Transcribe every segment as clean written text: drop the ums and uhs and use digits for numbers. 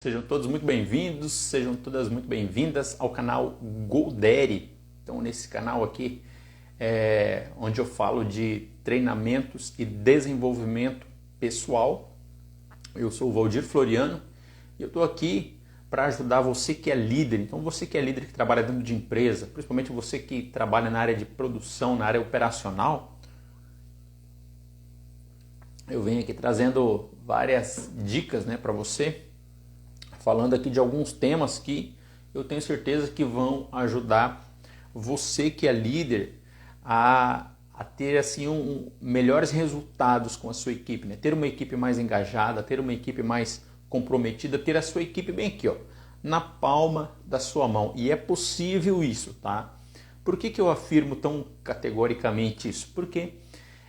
Sejam todos muito bem-vindos, sejam todas muito bem-vindas ao canal GoDaddy. Então, nesse canal aqui é onde eu falo de treinamentos e desenvolvimento pessoal. Eu sou o Valdir Floriano e eu estou aqui para ajudar você que é líder. Então, você que é líder que trabalha dentro de empresa, principalmente você que trabalha na área de produção, na área operacional, eu venho aqui trazendo várias dicas, para você. Falando aqui de alguns temas que eu tenho certeza que vão ajudar você que é líder a ter assim melhores resultados com a sua equipe, Ter uma equipe mais engajada, ter uma equipe mais comprometida, ter a sua equipe bem aqui, na palma da sua mão. E é possível isso, tá? Por que eu afirmo tão categoricamente isso? Porque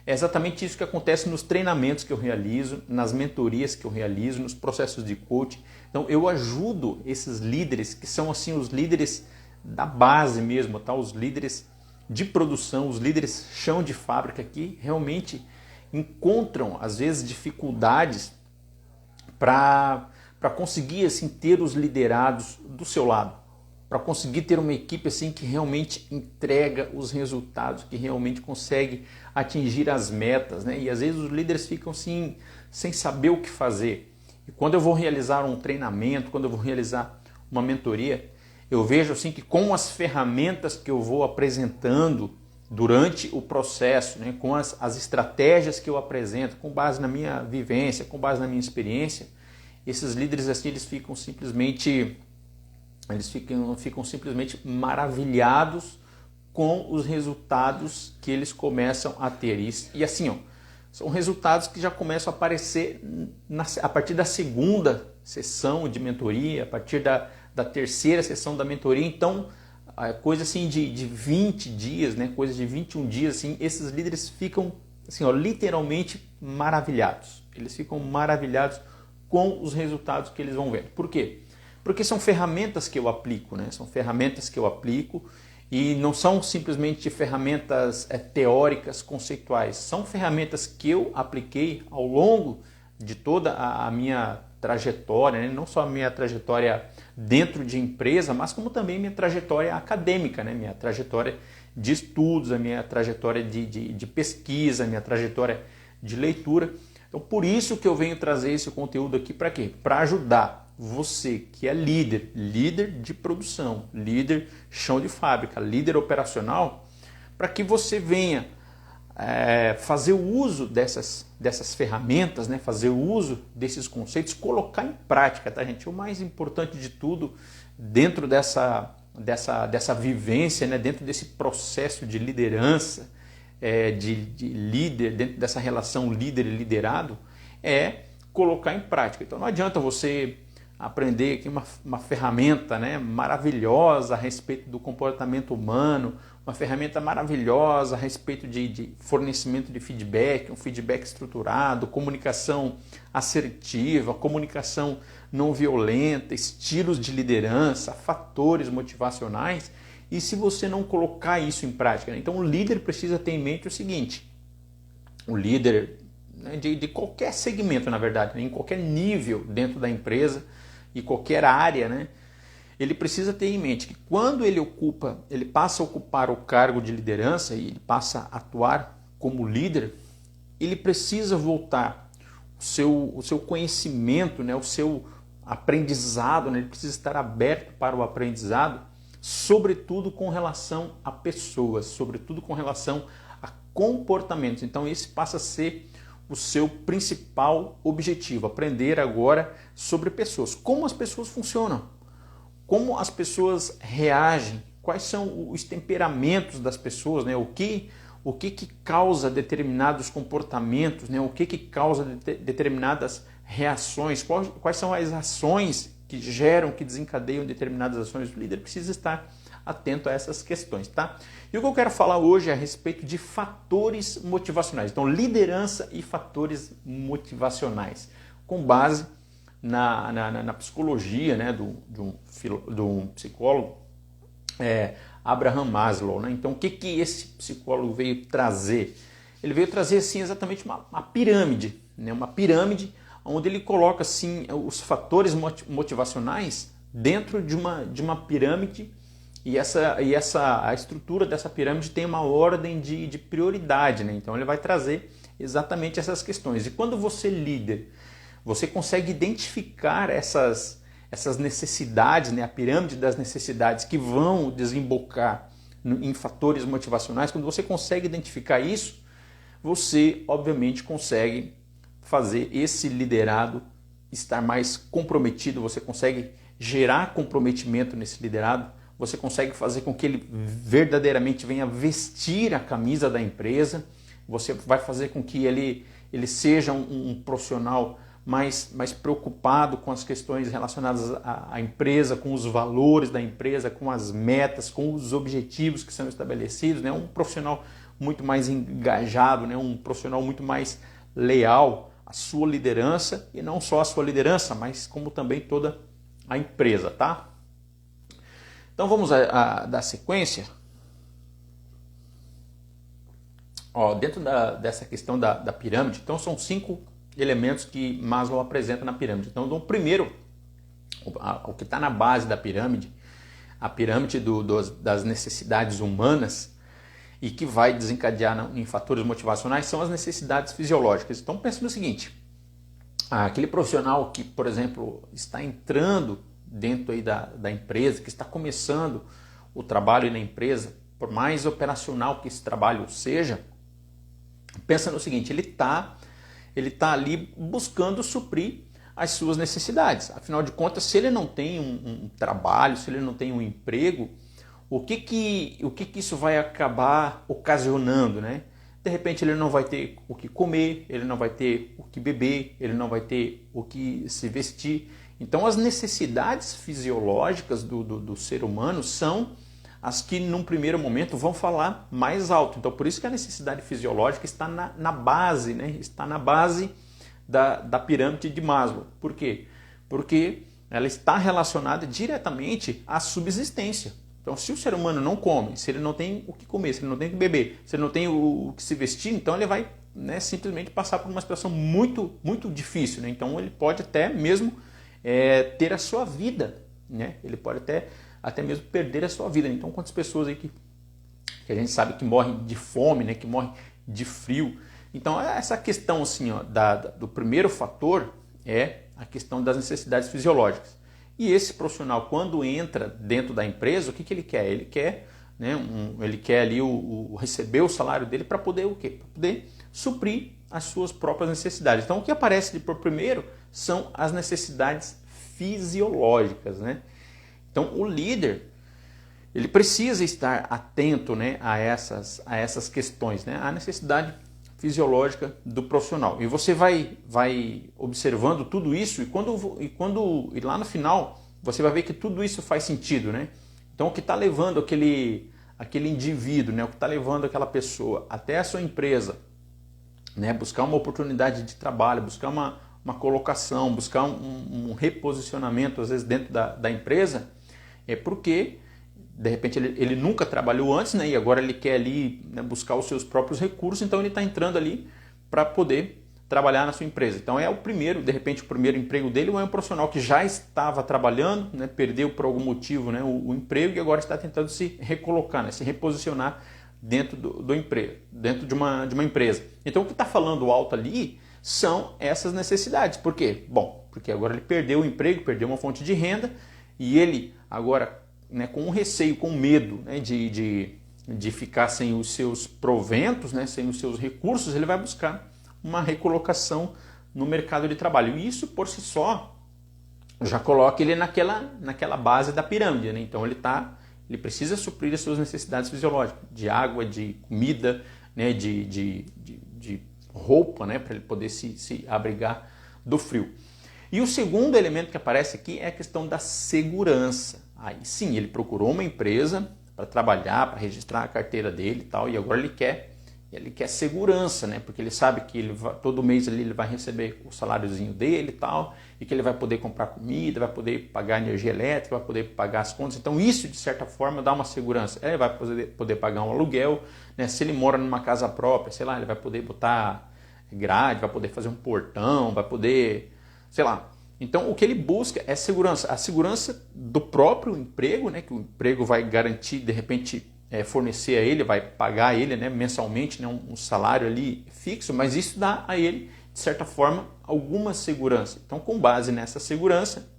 é exatamente isso que acontece nos treinamentos que eu realizo, nas mentorias que eu realizo, nos processos de coaching. Então eu ajudo esses líderes que são assim os líderes da base mesmo, tá? Os líderes de produção, os líderes chão de fábrica que realmente encontram às vezes dificuldades para conseguir assim ter os liderados do seu lado, para conseguir ter uma equipe assim que realmente entrega os resultados, que realmente consegue atingir as metas, E às vezes os líderes ficam assim sem saber o que fazer. E quando eu vou realizar um treinamento, quando eu vou realizar uma mentoria, eu vejo assim que com as ferramentas que eu vou apresentando durante o processo, com as estratégias que eu apresento, com base na minha vivência, com base na minha experiência, esses líderes assim eles ficam simplesmente maravilhados com os resultados que eles começam a ter. E assim, são resultados que já começam a aparecer a partir da segunda sessão de mentoria, a partir da terceira sessão da mentoria. Então, coisa assim de 20 dias, coisa de 21 dias, assim, esses líderes ficam assim, literalmente maravilhados. Eles ficam maravilhados com os resultados que eles vão ver. Por quê? Porque são ferramentas que eu aplico, São ferramentas que eu aplico e não são simplesmente ferramentas teóricas, conceituais. São ferramentas que eu apliquei ao longo de toda a minha trajetória, Não só a minha trajetória dentro de empresa, mas como também minha trajetória acadêmica, Minha trajetória de estudos, a minha trajetória de pesquisa, a minha trajetória de leitura. Então, por isso que eu venho trazer esse conteúdo aqui para quê? Para ajudar você que é líder de produção, líder chão de fábrica, líder operacional, para que você venha fazer o uso dessas ferramentas, fazer o uso desses conceitos, colocar em prática, tá, gente? O mais importante de tudo, dentro dessa vivência, dentro desse processo de liderança, de líder, dentro dessa relação líder e liderado, é colocar em prática. Então não adianta você aprender aqui uma ferramenta maravilhosa a respeito do comportamento humano, uma ferramenta maravilhosa a respeito de fornecimento de feedback, um feedback estruturado, comunicação assertiva, comunicação não violenta, estilos de liderança, fatores motivacionais, e se você não colocar isso em prática. Então o líder precisa ter em mente o seguinte, o líder de qualquer segmento, na verdade, em qualquer nível dentro da empresa e qualquer área, ele precisa ter em mente que quando ele passa a ocupar o cargo de liderança e ele passa a atuar como líder, ele precisa voltar o seu conhecimento, o seu aprendizado, ele precisa estar aberto para o aprendizado, sobretudo com relação a pessoas, sobretudo com relação a comportamentos. Então esse passa a ser o seu principal objetivo, aprender agora sobre pessoas, como as pessoas funcionam, como as pessoas reagem, quais são os temperamentos das pessoas, o que causa determinados comportamentos, o que causa determinadas reações, quais são as ações que geram, que desencadeiam determinadas ações. O líder precisa estar atento a essas questões, tá? E o que eu quero falar hoje é a respeito de fatores motivacionais. Então, liderança e fatores motivacionais, com base na psicologia, de um psicólogo, Abraham Maslow, Então, o que esse psicólogo veio trazer? Ele veio trazer assim exatamente uma pirâmide, uma pirâmide onde ele coloca assim os fatores motivacionais dentro de uma pirâmide, e a estrutura dessa pirâmide tem uma ordem de prioridade, né? Então ele vai trazer exatamente essas questões. E quando você líder, você consegue identificar essas necessidades, né? A pirâmide das necessidades que vão desembocar em fatores motivacionais, quando você consegue identificar isso, você obviamente consegue fazer esse liderado estar mais comprometido, você consegue gerar comprometimento nesse liderado, você consegue fazer com que ele verdadeiramente venha vestir a camisa da empresa, você vai fazer com que ele seja um profissional mais preocupado com as questões relacionadas à empresa, com os valores da empresa, com as metas, com os objetivos que são estabelecidos, né? Um profissional muito mais engajado, né? Um profissional muito mais leal à sua liderança, e não só à sua liderança, mas como também toda a empresa, tá? Então vamos dar sequência. Ó, dentro dessa questão da pirâmide, então são 5 elementos que Maslow apresenta na pirâmide. Então, o primeiro, o que está na base da pirâmide, a pirâmide das necessidades humanas, e que vai desencadear em fatores motivacionais, são as necessidades fisiológicas. Então, pense no seguinte: aquele profissional que, por exemplo, está entrando dentro aí da empresa, que está começando o trabalho na empresa, por mais operacional que esse trabalho seja, pensa no seguinte: ele tá ali buscando suprir as suas necessidades. Afinal de contas, se ele não tem um trabalho, se ele não tem um emprego, o que isso vai acabar ocasionando, né? De repente ele não vai ter o que comer, ele não vai ter o que beber, ele não vai ter o que se vestir. Então as necessidades fisiológicas do ser humano são as que num primeiro momento vão falar mais alto. Então por isso que a necessidade fisiológica está na base, né? Está na base da pirâmide de Maslow. Por quê? Porque ela está relacionada diretamente à subsistência. Então se o ser humano não come, se ele não tem o que comer, se ele não tem o que beber, se ele não tem o que se vestir, então ele vai, né, simplesmente passar por uma situação muito, muito difícil, né? Então ele pode até mesmo ter a sua vida, né? Ele pode até mesmo perder a sua vida. Então quantas pessoas aí que a gente sabe que morrem de fome, né? Que morrem de frio. Então essa questão assim, ó, do primeiro fator é a questão das necessidades fisiológicas. E esse profissional, quando entra dentro da empresa, o que ele quer? Ele quer, né, ele quer ali receber o salário dele para poder o quê? Para poder suprir as suas próprias necessidades. Então o que aparece por primeiro são as necessidades fisiológicas, né? Então o líder, ele precisa estar atento, né, a essas questões, né? A necessidade fisiológica do profissional. E você vai observando tudo isso, e lá no final você vai ver que tudo isso faz sentido, né? Então o que está levando aquele indivíduo, né, o que está levando aquela pessoa até a sua empresa, né, buscar uma oportunidade de trabalho, buscar uma colocação, buscar um reposicionamento às vezes dentro da empresa, é porque de repente ele nunca trabalhou antes, né, e agora ele quer ali, né, buscar os seus próprios recursos, então ele está entrando ali para poder trabalhar na sua empresa. Então de repente o primeiro emprego dele, ou é um profissional que já estava trabalhando, né, perdeu por algum motivo, né, o emprego, e agora está tentando se recolocar, né, se reposicionar dentro do emprego, dentro de uma empresa. Então o que está falando alto ali são essas necessidades. Por quê? Bom, porque agora ele perdeu o emprego, perdeu uma fonte de renda, e ele agora, né, com um receio, com medo, né, de ficar sem os seus proventos, né, sem os seus recursos, ele vai buscar uma recolocação no mercado de trabalho. E isso por si só já coloca ele naquela base da pirâmide, né? Então ele precisa suprir as suas necessidades fisiológicas, de água, de comida, né, de roupa, né, para ele poder se abrigar do frio. E o segundo elemento que aparece aqui é a questão da segurança. Aí sim, ele procurou uma empresa para trabalhar, para registrar a carteira dele e tal, e agora ele quer segurança, né? Porque ele sabe que todo mês ele vai receber o saláriozinho dele e tal, e que ele vai poder comprar comida, vai poder pagar energia elétrica, vai poder pagar as contas. Então isso, de certa forma, dá uma segurança. Ele vai poder pagar um aluguel, né? Se ele mora numa casa própria, sei lá, ele vai poder botar grade, vai poder fazer um portão, vai poder sei lá. Então o que ele busca é segurança, a segurança do próprio emprego, né, que o emprego vai garantir, de repente, fornecer a ele, vai pagar a ele, né, mensalmente, né, um salário ali fixo, mas isso dá a ele, de certa forma, alguma segurança. Então, com base nessa segurança,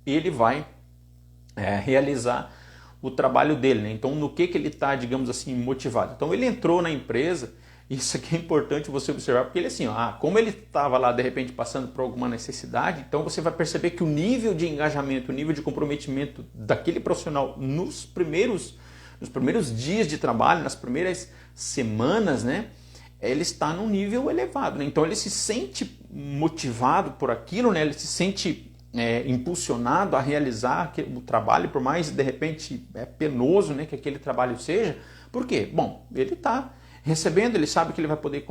ele vai realizar o trabalho dele, né? Então, no que ele está, digamos assim, motivado? Então, ele entrou na empresa, isso aqui é importante você observar, porque ele assim, como ele estava lá, de repente, passando por alguma necessidade, então você vai perceber que o nível de engajamento, o nível de comprometimento daquele profissional nos primeiros dias de trabalho, nas primeiras semanas, né? Ele está num nível elevado, né? Então, ele se sente motivado por aquilo, né? Ele se sente impulsionado a realizar o trabalho, por mais de repente penoso, né, que aquele trabalho seja. Por quê? Bom, ele está recebendo, ele sabe que ele vai poder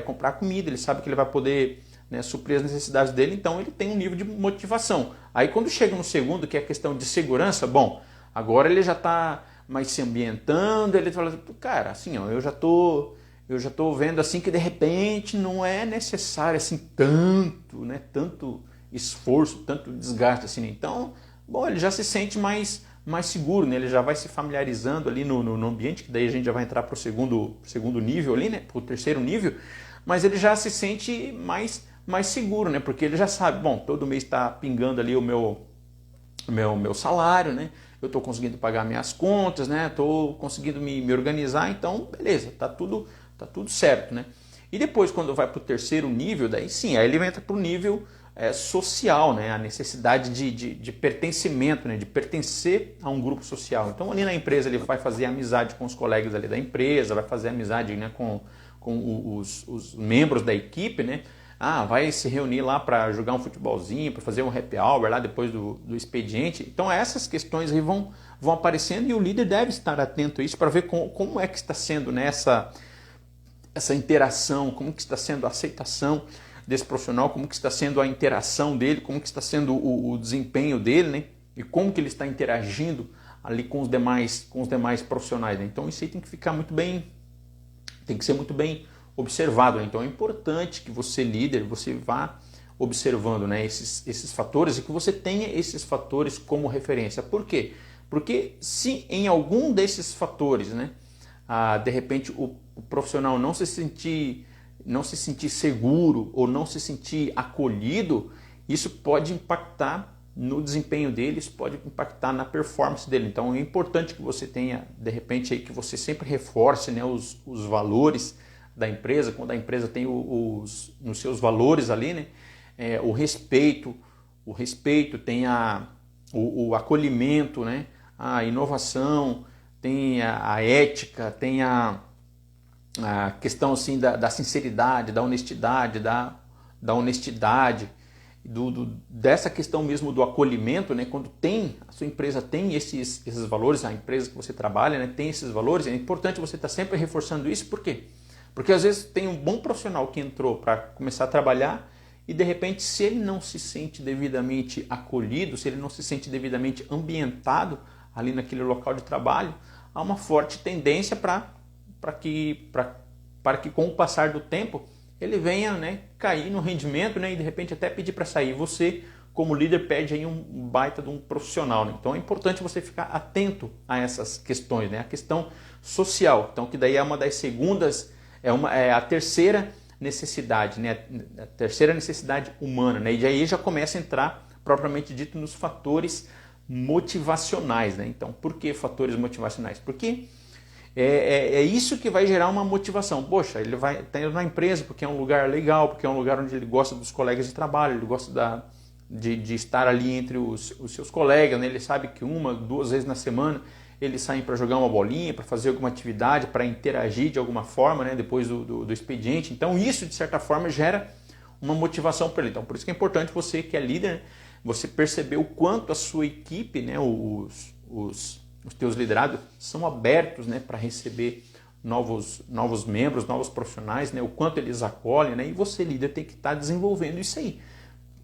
comprar comida, ele sabe que ele vai poder, né, suprir as necessidades dele, então ele tem um nível de motivação. Aí quando chega no segundo, que é a questão de segurança, bom, agora ele já está mais se ambientando, ele fala, cara, assim, ó, eu já tô vendo assim que de repente não é necessário assim tanto, né, tanto esforço, tanto desgaste assim. Então, bom, ele já se sente mais seguro, né? Ele já vai se familiarizando ali no ambiente, que daí a gente já vai entrar para o segundo nível ali, né? Para o terceiro nível, mas ele já se sente mais seguro, né? Porque ele já sabe, bom, todo mês está pingando ali o meu salário, né? Eu estou conseguindo pagar minhas contas, né? Estou conseguindo me organizar, então, beleza, tá tudo certo, né? E depois, quando vai para o terceiro nível, daí sim, aí ele entra para o nível social, né? A necessidade de pertencimento, né? De pertencer a um grupo social. Então ali na empresa ele vai fazer amizade com os colegas ali da empresa, vai fazer amizade, né, com os membros da equipe, né? Vai se reunir lá para jogar um futebolzinho, para fazer um happy hour lá depois do expediente. Então essas questões aí vão aparecendo e o líder deve estar atento a isso para ver como é que está sendo, né, essa interação, como que está sendo a aceitação desse profissional, como que está sendo a interação dele, como que está sendo o desempenho dele, né? E como que ele está interagindo ali com os demais profissionais, né? Então isso aí tem que ser muito bem observado, né? Então é importante que você, líder, você vá observando, né, esses fatores e que você tenha esses fatores como referência. Por quê? Porque se em algum desses fatores, né, de repente o profissional não se sentir seguro ou não se sentir acolhido, isso pode impactar no desempenho dele, isso pode impactar na performance dele. Então é importante que você tenha, de repente, aí, que você sempre reforce, né, os valores da empresa, quando a empresa tem nos seus valores ali, né, o respeito, tem o acolhimento, né, a inovação, tem a ética, tem a questão assim da sinceridade, da honestidade, dessa questão mesmo do acolhimento, né? Quando a sua empresa tem esses valores, a empresa que você trabalha, né, tem esses valores, é importante você estar sempre reforçando isso. Por quê? Porque às vezes tem um bom profissional que entrou para começar a trabalhar e de repente, se ele não se sente devidamente acolhido, se ele não se sente devidamente ambientado ali naquele local de trabalho, há uma forte tendência para que com o passar do tempo ele venha, né, cair no rendimento, né, e de repente até pedir para sair. Você, como líder, pede aí um baita de um profissional, né? Então é importante você ficar atento a essas questões, né? A questão social, então, que daí é uma das segundas, é a terceira necessidade, né? A terceira necessidade humana, né? E aí já começa a entrar propriamente dito nos fatores motivacionais, né? Então, por que fatores motivacionais? Porque é isso que vai gerar uma motivação. Poxa, ele vai estar na empresa porque é um lugar legal, porque é um lugar onde ele gosta dos colegas de trabalho, ele gosta de estar ali entre os seus colegas, né? Ele sabe que 1-2 vezes na semana eles saem para jogar uma bolinha, para fazer alguma atividade, para interagir de alguma forma, né, depois do expediente. Então isso, de certa forma, gera uma motivação para ele. Então por isso que é importante você, que é líder, né, você perceber o quanto a sua equipe, né, os teus liderados são abertos, né, para receber novos membros, novos profissionais, né, o quanto eles acolhem, né, e você, líder, tem que estar desenvolvendo isso aí.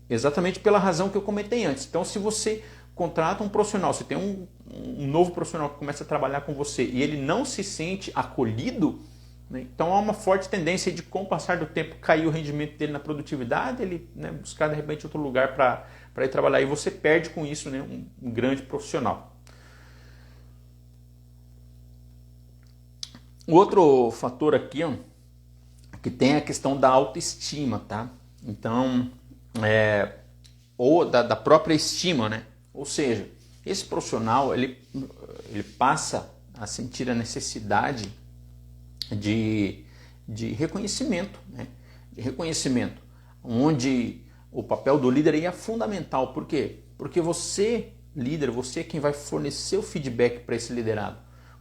Exatamente pela razão que eu comentei antes. Então, se você contrata um profissional, se tem um novo profissional que começa a trabalhar com você e ele não se sente acolhido, né? Então há uma forte tendência de, com o passar do tempo, cair o rendimento dele na produtividade, ele, né, buscar de repente outro lugar para ir trabalhar, e você perde com isso, né, um grande profissional. O outro fator aqui, ó, que tem a questão da autoestima, tá? Então, ou da própria estima, né? Ou seja, esse profissional ele passa a sentir a necessidade de reconhecimento, né? De reconhecimento, onde o papel do líder aí é fundamental. Por quê? Porque você, líder, você é quem vai fornecer o feedback para esse liderado,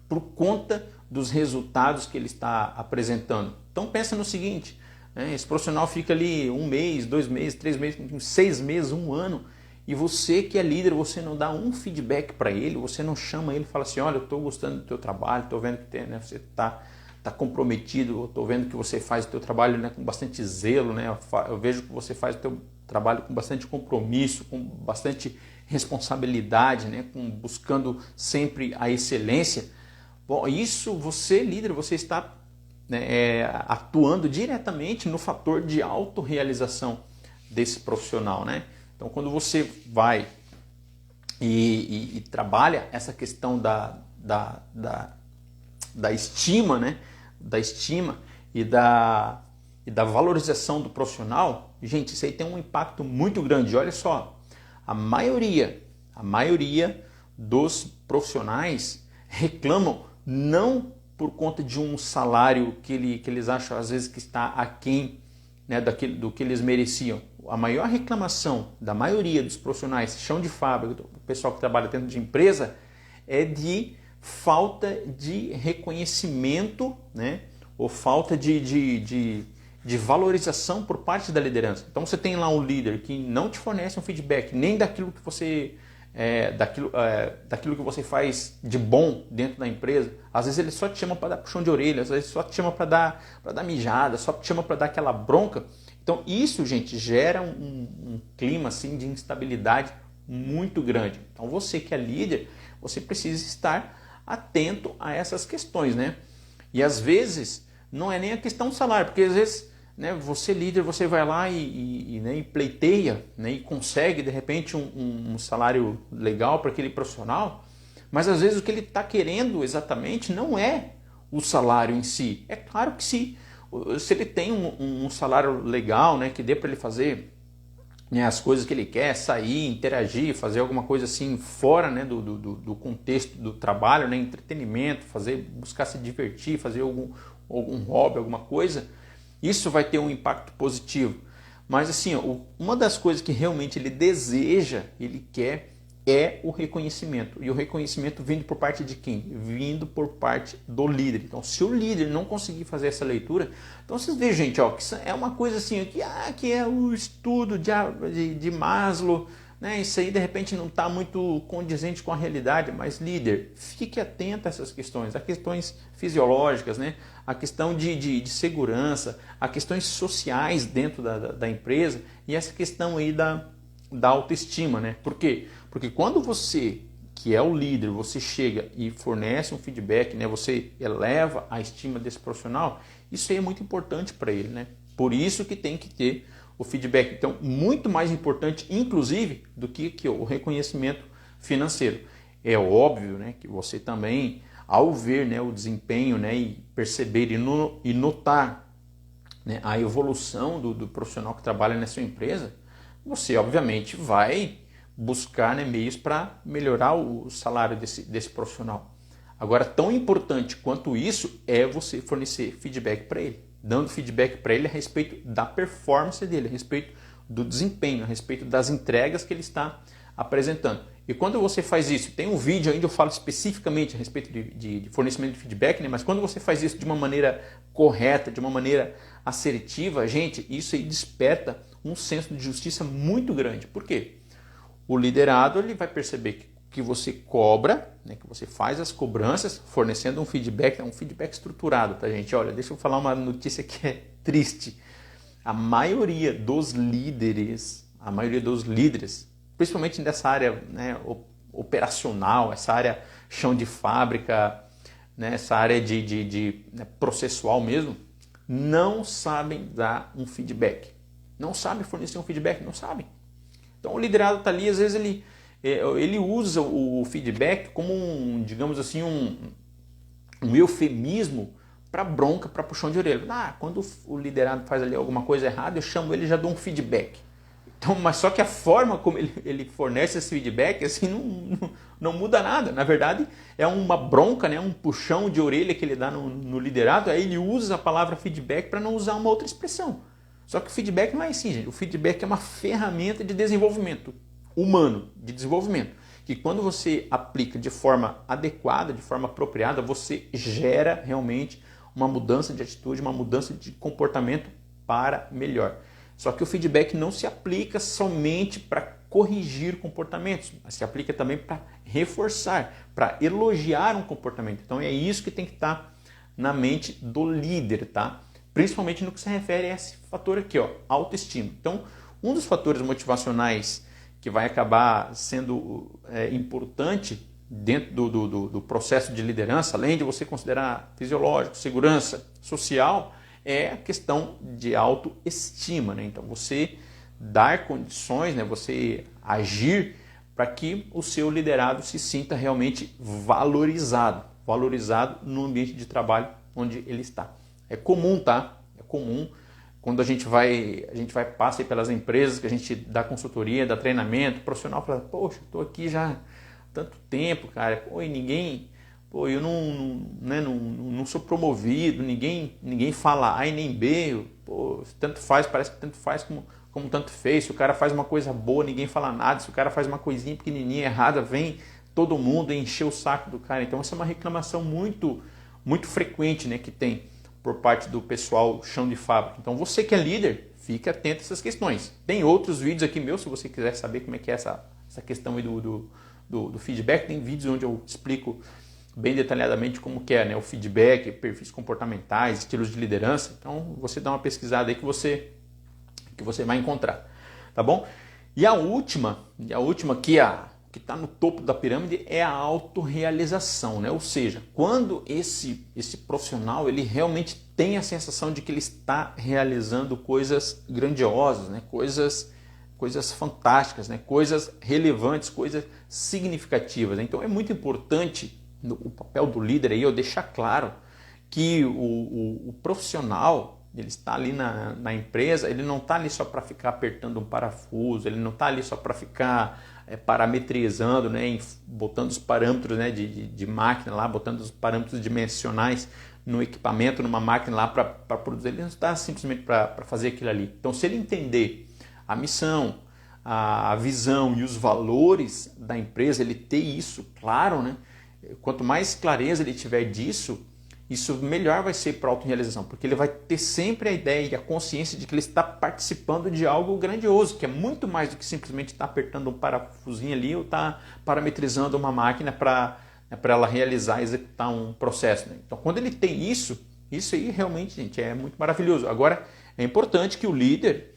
por conta dos resultados que ele está apresentando. Então pensa no seguinte, né? Esse profissional fica ali 1 mês, 2 meses, 3 meses, 6 meses, 1 ano, e você que é líder, você não dá um feedback para ele, você não chama ele e fala assim, olha, eu estou gostando do teu trabalho, estou vendo que né, você está comprometido, estou vendo que você faz o teu trabalho, né, com bastante zelo, né? Eu vejo que você faz o teu trabalho com bastante compromisso, com bastante responsabilidade, né, buscando sempre a excelência. Bom, isso você, líder, você está, né, atuando diretamente no fator de autorrealização desse profissional, né? Então, quando você vai e trabalha essa questão da estima, né? Da estima e da valorização do profissional, gente, isso aí tem um impacto muito grande. Olha só, a maioria dos profissionais reclamam não por conta de um salário que eles acham às vezes que está aquém, né, do que eles mereciam. A maior reclamação da maioria dos profissionais, chão de fábrica, o pessoal que trabalha dentro de empresa, é de falta de reconhecimento, né, ou falta de valorização por parte da liderança. Então você tem lá um líder que não te fornece um feedback nem daquilo que você daquilo que você faz de bom dentro da empresa. Às vezes ele só te chama para dar puxão de orelha, às vezes só te chama para dar mijada, só te chama para dar aquela bronca. Então isso, gente, gera um clima assim de instabilidade muito grande. Então você que é líder, você precisa estar atento a essas questões, né? E às vezes não é nem a questão do salário, porque às vezes, né, você líder, você vai lá e pleiteia, né, e consegue de repente um salário legal para aquele profissional, mas às vezes o que ele está querendo exatamente não é o salário em si. É claro que se ele tem um salário legal, né, que dê para ele fazer, né, as coisas que ele quer, sair, interagir, fazer alguma coisa assim fora, né, do contexto do trabalho, né, entretenimento, buscar se divertir, fazer algum hobby, alguma coisa, isso vai ter um impacto positivo. Mas assim, uma das coisas que realmente ele deseja, ele quer, é o reconhecimento. E o reconhecimento vindo por parte de quem? Vindo por parte do líder. Então, se o líder não conseguir fazer essa leitura, então vocês veem, gente, ó, que é uma coisa assim, que é o estudo de Maslow, né? Isso aí de repente não está muito condizente com a realidade, mas líder, fique atento a essas questões, a questões fisiológicas, né? A questão de segurança, a questões sociais dentro da empresa e essa questão aí da autoestima, né? Por quê? Porque quando você, que é o líder, você chega e fornece um feedback, né? Você eleva a estima desse profissional, isso aí é muito importante para ele, né? Por isso que tem que ter o feedback. Então, muito mais importante, inclusive, do que o reconhecimento financeiro. É óbvio, né, que você também, ao ver, né, o desempenho, né, e perceber e notar, né, a evolução do profissional que trabalha na sua empresa, você, obviamente, vai buscar, né, meios para melhorar o salário desse profissional. Agora, tão importante quanto isso é você fornecer feedback para ele, dando feedback para ele a respeito da performance dele, a respeito do desempenho, a respeito das entregas que ele está apresentando. E quando você faz isso, tem um vídeo onde eu falo especificamente a respeito de fornecimento de feedback, né? Mas quando você faz isso de uma maneira correta, de uma maneira assertiva, gente, isso aí desperta um senso de justiça muito grande. Por quê? O liderado ele vai perceber que você cobra, né, que você faz as cobranças, fornecendo um feedback estruturado, tá, gente? Olha, deixa eu falar uma notícia que é triste. A maioria dos líderes, principalmente nessa área, né, operacional, essa área chão de fábrica, né, essa área né, processual mesmo, não sabem dar um feedback. Não sabem fornecer um feedback, não sabem. Então o liderado está ali, às vezes ele usa o feedback como digamos assim, um eufemismo para bronca, para puxão de orelha. Quando o liderado faz ali alguma coisa errada, eu chamo ele e já dou um feedback. Então, mas só que a forma como ele fornece esse feedback assim, não muda nada. Na verdade, é uma bronca, né? Um puxão de orelha que ele dá no liderado. Aí ele usa a palavra feedback para não usar uma outra expressão. Só que o feedback não é assim, gente. O feedback é uma ferramenta de desenvolvimento humano, de desenvolvimento. Que quando você aplica de forma adequada, de forma apropriada, você gera realmente uma mudança de atitude, uma mudança de comportamento para melhor. Só que o feedback não se aplica somente para corrigir comportamentos, mas se aplica também para reforçar, para elogiar um comportamento. Então é isso que tem que estar na mente do líder, tá? Principalmente no que se refere a esse fator aqui, ó, autoestima. Então, um dos fatores motivacionais que vai acabar sendo importante dentro do processo de liderança, além de você considerar fisiológico, segurança, social, é a questão de autoestima, né? Então você dar condições, né? Você agir para que o seu liderado se sinta realmente valorizado no ambiente de trabalho onde ele está. É comum, tá? É comum quando a gente vai passar pelas empresas que a gente dá consultoria, dá treinamento, o profissional fala, poxa, estou aqui já há tanto tempo, cara, pô, e ninguém... Pô, eu não sou promovido, ninguém fala A e nem B, pô, tanto faz, parece que tanto faz como tanto fez. Se o cara faz uma coisa boa, ninguém fala nada. Se o cara faz uma coisinha pequenininha errada, vem todo mundo encher o saco do cara. Então essa é uma reclamação muito, muito frequente, né, que tem por parte do pessoal chão de fábrica. Então você que é líder, fique atento a essas questões. Tem outros vídeos aqui meus, se você quiser saber como é que é essa questão aí do feedback. Tem vídeos onde eu explico bem detalhadamente como que é, né, o feedback, perfis comportamentais, estilos de liderança. Então você dá uma pesquisada aí que você vai encontrar, tá bom? E a última que está no topo da pirâmide é a autorrealização, né? Ou seja, quando esse profissional ele realmente tem a sensação de que ele está realizando coisas grandiosas, né? Coisas fantásticas, né? Coisas relevantes, coisas significativas. Então é muito importante o papel do líder aí, eu deixar claro que o profissional, ele está ali na empresa, ele não está ali só para ficar apertando um parafuso, ele não está ali só para ficar parametrizando, né, botando os parâmetros, né, de máquina lá, botando os parâmetros dimensionais no equipamento, numa máquina lá para produzir, ele não está simplesmente para fazer aquilo ali. Então se ele entender a missão, a visão e os valores da empresa, ele ter isso claro, né? Quanto mais clareza ele tiver disso, isso melhor vai ser para a autorrealização, porque ele vai ter sempre a ideia e a consciência de que ele está participando de algo grandioso, que é muito mais do que simplesmente estar apertando um parafusinho ali ou estar parametrizando uma máquina para ela realizar, executar um processo, né? Então, quando ele tem isso aí realmente, gente, é muito maravilhoso. Agora, é importante que o líder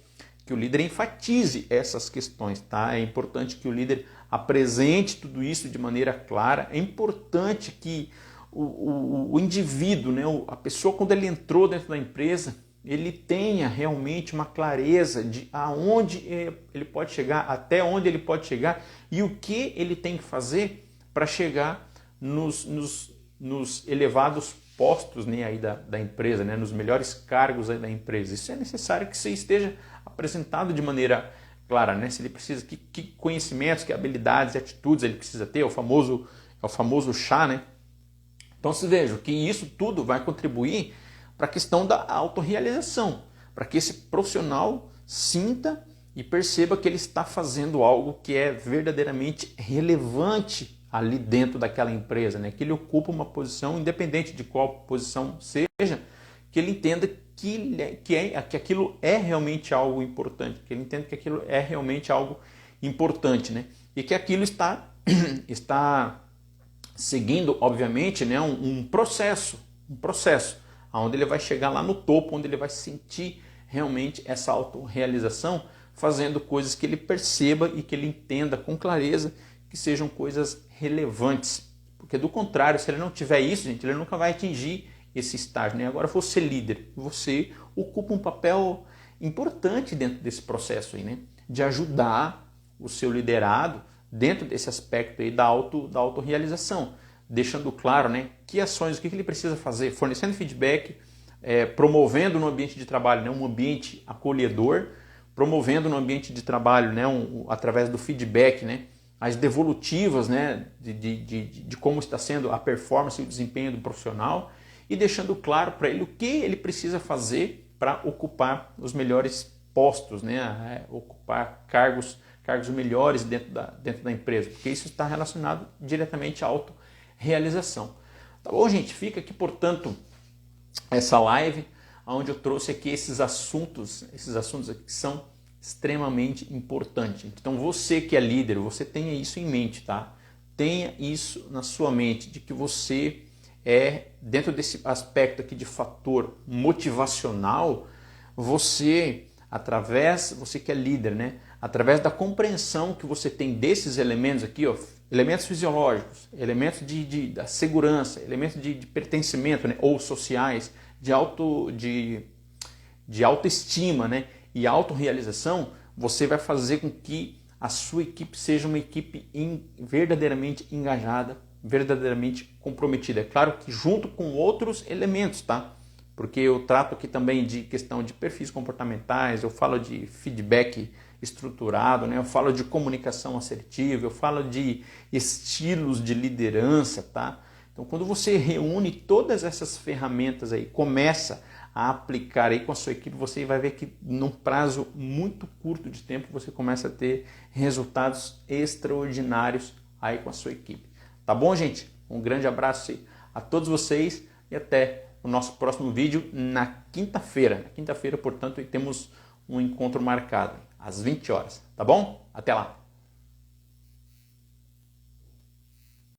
enfatize essas questões, tá? É importante que o líder apresente tudo isso de maneira clara. É importante que o indivíduo, né, a pessoa, quando ele entrou dentro da empresa, ele tenha realmente uma clareza de aonde ele pode chegar, até onde ele pode chegar e o que ele tem que fazer para chegar nos elevados postos, né, aí da empresa, né, nos melhores cargos aí da empresa. Isso é necessário que você esteja apresentado de maneira clara, né? Se ele precisa, que conhecimentos, que habilidades e atitudes ele precisa ter, é o famoso chá, né? Então se veja que isso tudo vai contribuir para a questão da autorrealização, para que esse profissional sinta e perceba que ele está fazendo algo que é verdadeiramente relevante ali dentro daquela empresa, né? Que ele ocupa uma posição, independente de qual posição seja, que ele entenda que aquilo é realmente algo importante, que ele entenda que aquilo é realmente algo importante, né? E que aquilo está seguindo, obviamente, né, um processo, onde ele vai chegar lá no topo, onde ele vai sentir realmente essa autorrealização, fazendo coisas que ele perceba e que ele entenda com clareza que sejam coisas relevantes Porque do contrário, se ele não tiver isso, gente, ele nunca vai atingir esse estágio, né? Agora, você líder, você ocupa um papel importante dentro desse processo aí, né? De ajudar o seu liderado dentro desse aspecto aí da autorrealização, deixando claro, né, que ações, o que ele precisa fazer, fornecendo feedback, promovendo no ambiente de trabalho, né, um ambiente acolhedor, promovendo no ambiente de trabalho, né, através do feedback, né, as devolutivas, né, de como está sendo a performance e o desempenho do profissional, e deixando claro para ele o que ele precisa fazer para ocupar os melhores postos, né, ocupar cargos melhores dentro da empresa, porque isso está relacionado diretamente à autorrealização. Tá bom, gente? Fica aqui, portanto, essa live, onde eu trouxe aqui esses assuntos aqui que são extremamente importantes. Então, você que é líder, você tenha isso em mente, tá? Tenha isso na sua mente, de que você dentro desse aspecto aqui de fator motivacional, você que é líder, né? Através da compreensão que você tem desses elementos aqui, ó, elementos fisiológicos, elementos da segurança, elementos de pertencimento, né? Ou sociais, de autoestima, né? E autorrealização, você vai fazer com que a sua equipe seja uma equipe verdadeiramente engajada, verdadeiramente comprometida. É claro que junto com outros elementos, tá? Porque eu trato aqui também de questão de perfis comportamentais, eu falo de feedback estruturado, né? Eu falo de comunicação assertiva, eu falo de estilos de liderança, tá? Então, quando você reúne todas essas ferramentas aí, começa a aplicar aí com a sua equipe, você vai ver que num prazo muito curto de tempo você começa a ter resultados extraordinários aí com a sua equipe. Tá bom, gente? Um grande abraço aí a todos vocês e até o nosso próximo vídeo na quinta-feira. Na quinta-feira, portanto, temos um encontro marcado às 20 horas, tá bom? Até lá!